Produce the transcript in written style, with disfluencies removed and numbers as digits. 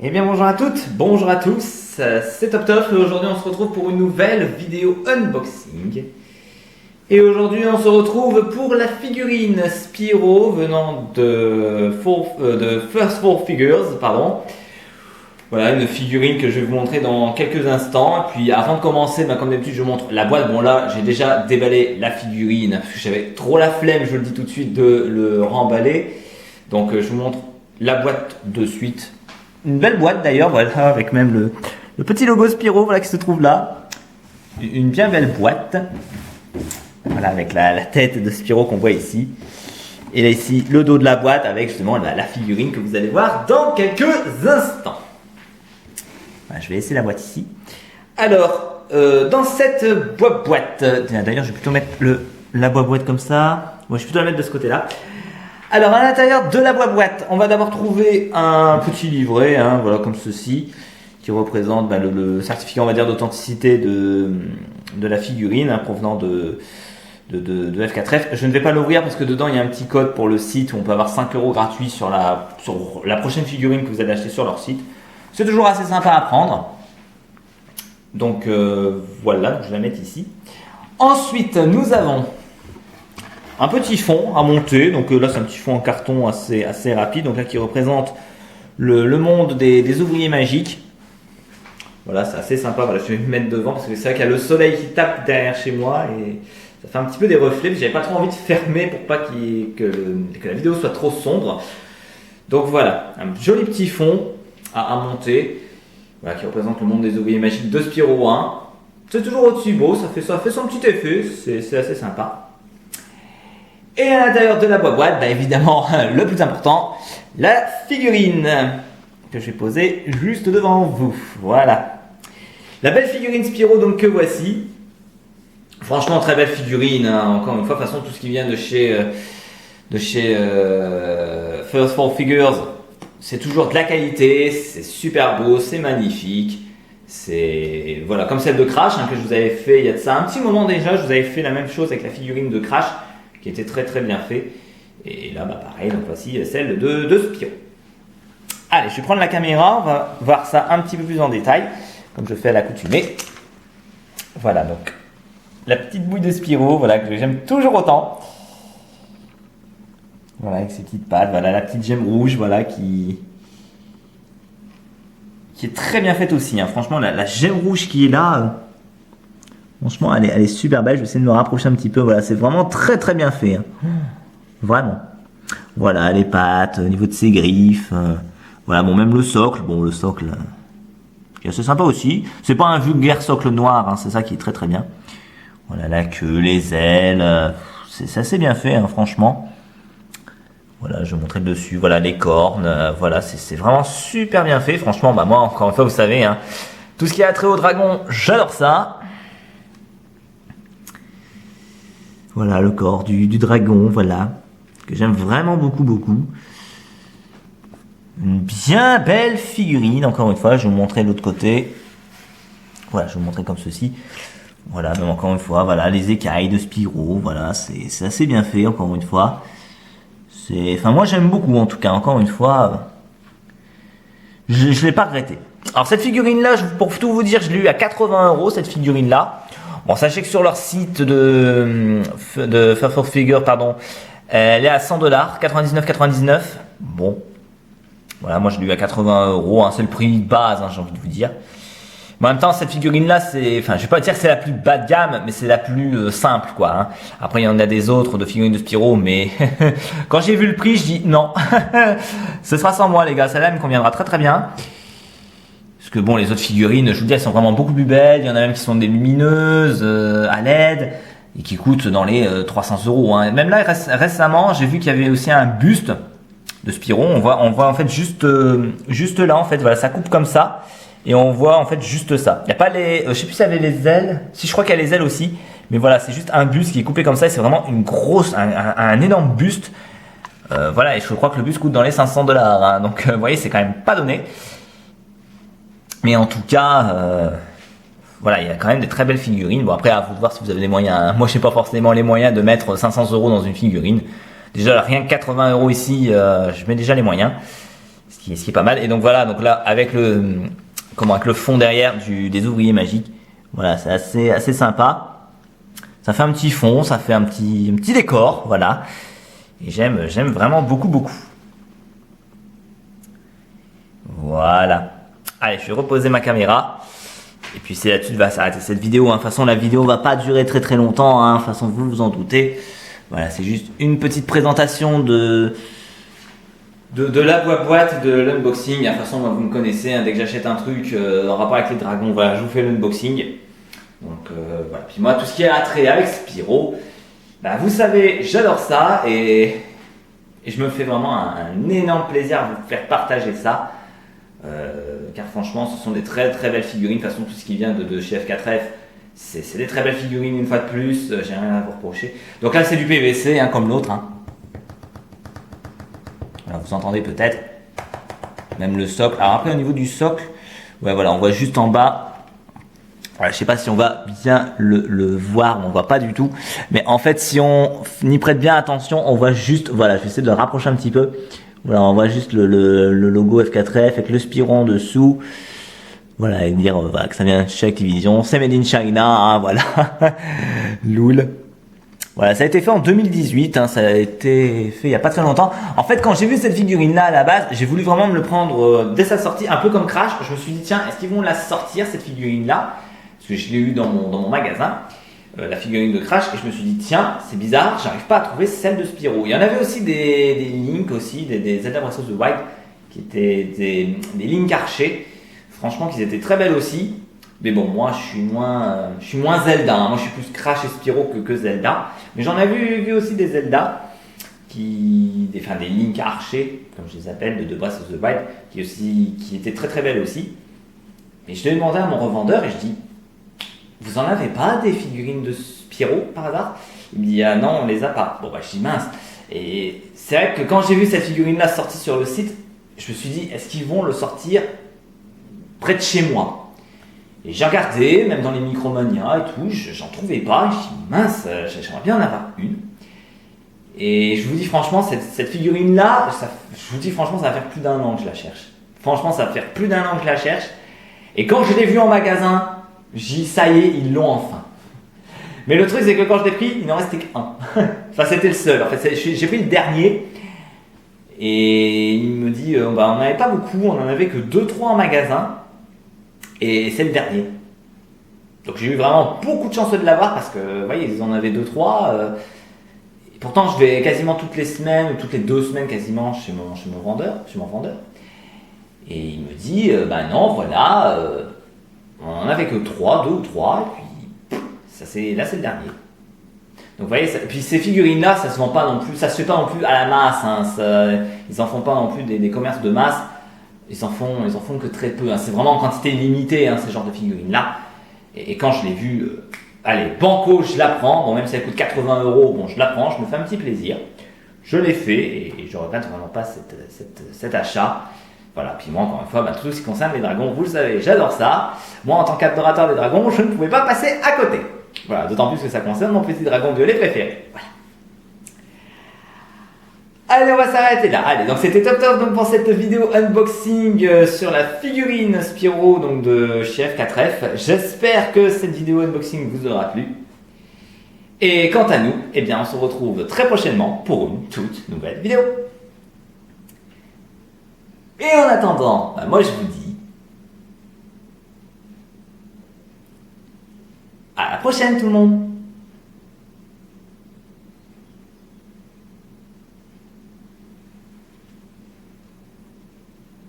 Eh bien bonjour à toutes, bonjour à tous, c'est TopTop et aujourd'hui on se retrouve pour une nouvelle vidéo unboxing. Et aujourd'hui on se retrouve pour la figurine Spyro venant de First Four Figures, pardon. Voilà, une figurine que je vais vous montrer dans quelques instants. Et puis avant de commencer, comme d'habitude je vous montre la boîte. Bon là j'ai déjà déballé la figurine parce que j'avais trop la flemme, je vous le dis tout de suite, de le remballer. Donc je vous montre la boîte de suite. Une belle boîte d'ailleurs, voilà, avec même le petit logo Spyro, voilà, qui se trouve là. Une bien belle boîte. Voilà, avec la tête de Spyro qu'on voit ici. Et là ici, le dos de la boîte avec justement la figurine que vous allez voir dans quelques instants. Voilà, je vais laisser la boîte ici. Alors, dans cette boîte, d'ailleurs je vais plutôt mettre la boîte comme ça. Moi je vais plutôt la mettre de ce côté-là. Alors à l'intérieur de la boîte, on va d'abord trouver un petit livret, hein, voilà, comme ceci, qui représente le certificat, on va dire, d'authenticité de la figurine, hein, provenant de F4F. Je ne vais pas l'ouvrir parce que dedans il y a un petit code pour le site où on peut avoir 5 € gratuits sur la prochaine figurine que vous allez acheter sur leur site. C'est toujours assez sympa à prendre. Donc voilà, je vais la mettre ici. Ensuite, nous avons un petit fond à monter, donc là c'est un petit fond en carton assez rapide, donc là qui représente le monde des ouvriers magiques. Voilà, c'est assez sympa, voilà, je vais me mettre devant parce que c'est vrai qu'il y a le soleil qui tape derrière chez moi et ça fait un petit peu des reflets, j'avais pas trop envie de fermer pour pas que la vidéo soit trop sombre. Donc voilà, un joli petit fond à monter, voilà, qui représente le monde des ouvriers magiques de Spyro 1. C'est toujours au-dessus beau, ça fait son petit effet, c'est assez sympa. Et à l'intérieur de la boîte, évidemment, le plus important, la figurine que je vais poser juste devant vous. Voilà. La belle figurine Spyro donc que voici. Franchement, très belle figurine, hein. Encore une fois, de toute façon, tout ce qui vient de chez First Four Figures, c'est toujours de la qualité, c'est super beau, c'est magnifique. C'est voilà, comme celle de Crash, hein, que je vous avais fait il y a de ça un petit moment déjà. Je vous avais fait la même chose avec la figurine de Crash, qui était très bien fait. Et là, pareil, donc voici celle de Spyro. Allez, je vais prendre la caméra, on va voir ça un petit peu plus en détail, comme je fais à l'accoutumée. Voilà, donc, la petite bouille de Spyro, voilà, que j'aime toujours autant. Voilà, avec ses petites pattes, voilà, la petite gemme rouge, voilà, qui est très bien faite aussi, hein. Franchement, la gemme rouge qui est là... franchement, elle est super belle. Je vais essayer de me rapprocher un petit peu. Voilà, c'est vraiment très bien fait, hein. Vraiment. Voilà, les pattes, au niveau de ses griffes. Voilà, bon, même le socle. Bon, le socle, qui est assez sympa aussi. C'est pas un vulgaire socle noir, hein, c'est ça qui est très bien. Voilà, la queue, les ailes. C'est assez bien fait, hein, franchement. Voilà, je vais montrer le dessus. Voilà, les cornes. Voilà, c'est vraiment super bien fait. Franchement, moi, encore une fois, vous savez, hein, tout ce qui est attrait au dragon, j'adore ça. Voilà le corps du dragon, voilà, que j'aime vraiment beaucoup. Une bien belle figurine, encore une fois, je vais vous montrer l'autre côté. Voilà, je vais vous montrer comme ceci. Voilà, même encore une fois, voilà, les écailles de Spyro, voilà, c'est assez bien fait, encore une fois. Enfin, moi j'aime beaucoup, en tout cas, encore une fois, je l'ai pas regretté. Alors cette figurine-là, pour tout vous dire, je l'ai eu à 80 €, cette figurine-là. Bon, sachez que sur leur site de First Four Figures, pardon, elle est à 100 $, 99,99. Bon, voilà, moi je l'ai eu à 80 €, hein, c'est le prix de base, hein, j'ai envie de vous dire. Mais en même temps, cette figurine-là, je vais pas dire que c'est la plus bas de gamme, mais c'est la plus simple, quoi, hein. Après, il y en a des autres de figurines de Spyro, mais quand j'ai vu le prix, je dis non, ce sera sans moi, les gars, celle-là me conviendra très bien. Parce que bon, les autres figurines, je vous dis, elles sont vraiment beaucoup plus belles. Il y en a même qui sont des lumineuses, à LED, et qui coûtent dans les 300 €. Hein. Même là, récemment, j'ai vu qu'il y avait aussi un buste de Spyro. On voit en fait juste là, en fait, voilà, ça coupe comme ça, et on voit en fait juste ça. Il y a pas les, je sais plus s'il y avait les ailes. Si, je crois qu'il y a les ailes aussi, mais voilà, c'est juste un buste qui est coupé comme ça. Et c'est vraiment un énorme buste. Voilà, et je crois que le buste coûte dans les 500 $. Hein. Donc, vous voyez, c'est quand même pas donné. Mais en tout cas, voilà, il y a quand même des très belles figurines. Bon, après, à vous de voir si vous avez les moyens, hein. Moi, je n'ai pas forcément les moyens de mettre 500 € dans une figurine. Déjà, rien que 80 € ici, je mets déjà les moyens. Ce ce qui est pas mal. Et donc voilà, donc là avec avec le fond derrière des ouvriers magiques, voilà, c'est assez sympa. Ça fait un petit fond, ça fait un petit décor, voilà. Et j'aime vraiment beaucoup. Voilà. Allez, je vais reposer ma caméra. Et puis c'est là-dessus que va s'arrêter cette vidéo. De toute façon, la vidéo va pas durer très longtemps. De toute façon, vous vous en doutez. Voilà, c'est juste une petite présentation de la boîte, de l'unboxing. De toute façon, moi, vous me connaissez. Dès que j'achète un truc en rapport avec les dragons, voilà, je vous fais l'unboxing. Donc voilà. Puis moi, tout ce qui est attrait avec Spyro, bah, vous savez, j'adore ça et je me fais vraiment un énorme plaisir à vous faire partager ça. Car franchement, ce sont des très belles figurines. De toute façon, tout ce qui vient de chez F4F, c'est des très belles figurines une fois de plus. J'ai rien à vous reprocher. Donc là, c'est du PVC, comme l'autre. Alors, vous entendez peut-être. Même le socle. Alors après, au niveau du socle, ouais, voilà, on voit juste en bas. Voilà, je sais pas si on va bien le voir, on voit pas du tout. Mais en fait, si on y prête bien attention, on voit juste, voilà, je vais essayer de le rapprocher un petit peu. Voilà, on voit juste le logo F4F avec le Spyro en dessous. Voilà, et dire voilà, que ça vient de chez Activision. C'est Made in China, voilà. Loul. Voilà, ça a été fait en 2018, ça a été fait il y a pas très longtemps. En fait, quand j'ai vu cette figurine-là à la base, j'ai voulu vraiment me le prendre dès sa sortie, un peu comme Crash. Je me suis dit, tiens, est-ce qu'ils vont la sortir, cette figurine-là? Parce que je l'ai eu dans mon magasin, la figurine de Crash, et je me suis dit, tiens, c'est bizarre, j'arrive pas à trouver celle de Spyro. Il y en avait aussi des Link aussi, des Zelda Breath of the Wild, qui étaient des Link archers. Franchement, qui étaient très belles aussi. Mais bon, moi, je suis moins Zelda. Moi, je suis plus Crash et Spyro que Zelda. Mais j'en ai vu aussi des Zelda, des Link archers, comme je les appelle, de Breath of the Wild, qui étaient très belles aussi. Et je l'ai demandé à mon revendeur et je dis, vous en avez pas des figurines de Spyro par hasard? Il me dit, ah non, on les a pas. Bon, bah, je dis mince. Et c'est vrai que quand j'ai vu cette figurine-là sortie sur le site, je me suis dit, est-ce qu'ils vont le sortir près de chez moi? Et j'ai regardé, même dans les Micromania et tout, j'en trouvais pas. Je me suis dit, mince, j'aimerais bien en avoir une. Et je vous dis franchement, cette figurine-là, je vous dis franchement, ça va faire plus d'un an que je la cherche. Franchement, ça va faire plus d'un an que je la cherche. Et quand je l'ai vue en magasin, j'ai dit, ça y est, ils l'ont enfin. Mais le truc, c'est que quand je l'ai pris, il n'en restait qu'un. Enfin, c'était le seul. En fait, j'ai pris le dernier. Et il me dit, on n'en avait pas beaucoup, on en avait que 2-3 en magasin. Et c'est le dernier. Donc j'ai eu vraiment beaucoup de chance de l'avoir parce que, vous voyez, ils en avaient 2-3. Et pourtant, je vais quasiment toutes les semaines ou toutes les 2 semaines quasiment chez mon vendeur. Et il me dit, non, voilà, on en avait que 2 ou 3, et puis là c'est le dernier. Donc vous voyez, puis ces figurines-là, ça se vend pas non plus, ça se fait pas non plus à la masse. Ils en font pas non plus des commerces de masse. Ils en font que très peu. C'est vraiment en quantité limitée, ce genre de figurines-là. Et quand je l'ai vu, allez, banco, je la prends. Bon, même si elle coûte 80 €, bon, je la prends, je me fais un petit plaisir. Je l'ai fait et je regrette vraiment pas cet achat. Voilà, puis moi, encore une fois, tout ce qui concerne les dragons, vous le savez, j'adore ça. Moi, en tant qu'adorateur des dragons, je ne pouvais pas passer à côté. Voilà, d'autant plus que ça concerne mon petit dragon violet préféré. Voilà. Allez, on va s'arrêter là. Allez, donc c'était top donc pour cette vidéo unboxing sur la figurine Spyro donc de chez F4F. J'espère que cette vidéo unboxing vous aura plu. Et quant à nous, on se retrouve très prochainement pour une toute nouvelle vidéo. Et en attendant, moi je vous dis à la prochaine tout le monde.